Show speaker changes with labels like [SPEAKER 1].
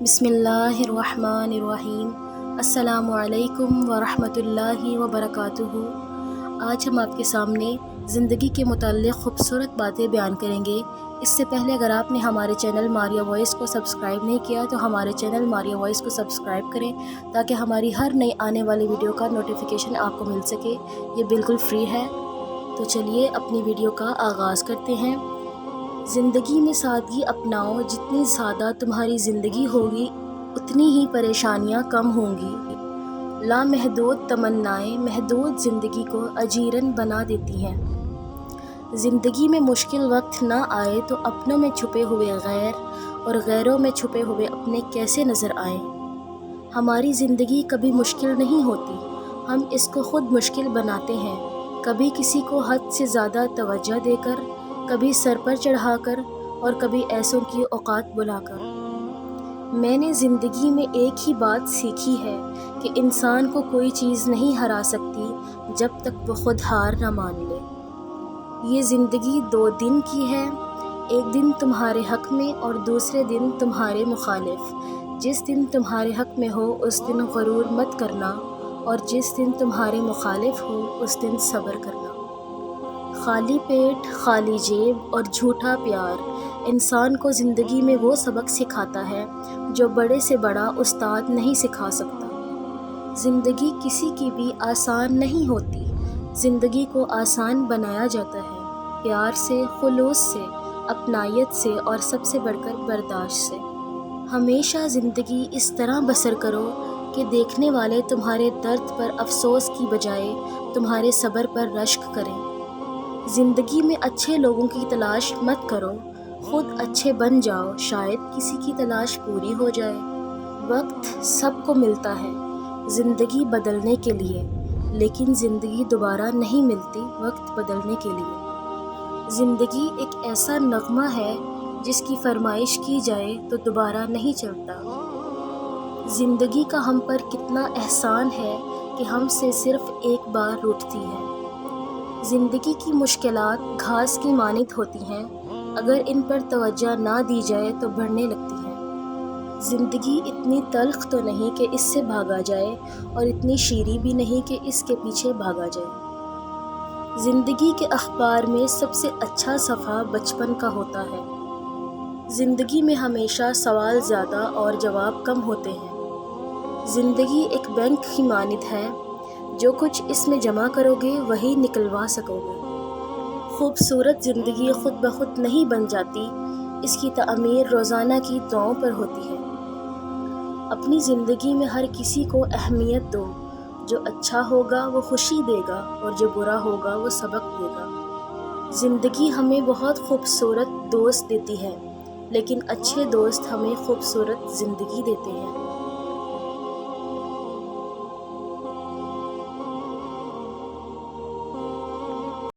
[SPEAKER 1] بسم اللہ الرحمن الرحیم۔ السلام علیکم ورحمۃ اللہ وبرکاتہ۔ آج ہم آپ کے سامنے زندگی کے متعلق خوبصورت باتیں بیان کریں گے۔ اس سے پہلے اگر آپ نے ہمارے چینل ماریہ وائس کو سبسکرائب نہیں کیا تو ہمارے چینل ماریہ وائس کو سبسکرائب کریں تاکہ ہماری ہر نئی آنے والی ویڈیو کا نوٹیفیکیشن آپ کو مل سکے۔ یہ بالکل فری ہے۔ تو چلیے اپنی ویڈیو کا آغاز کرتے ہیں۔ زندگی میں سادگی اپناؤ، جتنی زیادہ تمہاری زندگی ہوگی اتنی ہی پریشانیاں کم ہوں گی۔ لامحدود تمنائیں محدود زندگی کو اجیرن بنا دیتی ہیں۔ زندگی میں مشکل وقت نہ آئے تو اپنوں میں چھپے ہوئے غیر اور غیروں میں چھپے ہوئے اپنے کیسے نظر آئیں۔ ہماری زندگی کبھی مشکل نہیں ہوتی، ہم اس کو خود مشکل بناتے ہیں، کبھی کسی کو حد سے زیادہ توجہ دے کر، کبھی سر پر چڑھا کر اور کبھی ایسوں کی اوقات بلا کر۔ میں نے زندگی میں ایک ہی بات سیکھی ہے کہ انسان کو کوئی چیز نہیں ہرا سکتی جب تک وہ خود ہار نہ مان لے۔ یہ زندگی 2 دن کی ہے، ایک دن تمہارے حق میں اور دوسرے دن تمہارے مخالف۔ جس دن تمہارے حق میں ہو اس دن غرور مت کرنا اور جس دن تمہارے مخالف ہو اس دن صبر کرنا۔ خالی پیٹ، خالی جیب اور جھوٹا پیار انسان کو زندگی میں وہ سبق سکھاتا ہے جو بڑے سے بڑا استاد نہیں سکھا سکتا۔ زندگی کسی کی بھی آسان نہیں ہوتی، زندگی کو آسان بنایا جاتا ہے پیار سے، خلوص سے، اپنائیت سے اور سب سے بڑھ کر برداشت سے۔ ہمیشہ زندگی اس طرح بسر کرو کہ دیکھنے والے تمہارے درد پر افسوس کی بجائے تمہارے صبر پر رشک کریں۔ زندگی میں اچھے لوگوں کی تلاش مت کرو، خود اچھے بن جاؤ، شاید کسی کی تلاش پوری ہو جائے۔ وقت سب کو ملتا ہے زندگی بدلنے کے لیے، لیکن زندگی دوبارہ نہیں ملتی وقت بدلنے کے لیے۔ زندگی ایک ایسا نغمہ ہے جس کی فرمائش کی جائے تو دوبارہ نہیں چلتا۔ زندگی کا ہم پر کتنا احسان ہے کہ ہم سے صرف ایک بار روٹتی ہے۔ زندگی کی مشکلات گھاس کی مانند ہوتی ہیں، اگر ان پر توجہ نہ دی جائے تو بڑھنے لگتی ہیں۔ زندگی اتنی تلخ تو نہیں کہ اس سے بھاگا جائے اور اتنی شیریں بھی نہیں کہ اس کے پیچھے بھاگا جائے۔ زندگی کے اخبار میں سب سے اچھا صفحہ بچپن کا ہوتا ہے۔ زندگی میں ہمیشہ سوال زیادہ اور جواب کم ہوتے ہیں۔ زندگی ایک بینک کی مانند ہے، جو کچھ اس میں جمع کرو گے وہی نکلوا سکو گے۔ خوبصورت زندگی خود بخود نہیں بن جاتی، اس کی تعمیر روزانہ کی دعاؤں پر ہوتی ہے۔ اپنی زندگی میں ہر کسی کو اہمیت دو، جو اچھا ہوگا وہ خوشی دے گا اور جو برا ہوگا وہ سبق دے گا۔ زندگی ہمیں بہت خوبصورت دوست دیتی ہے، لیکن اچھے دوست ہمیں خوبصورت زندگی دیتے ہیں۔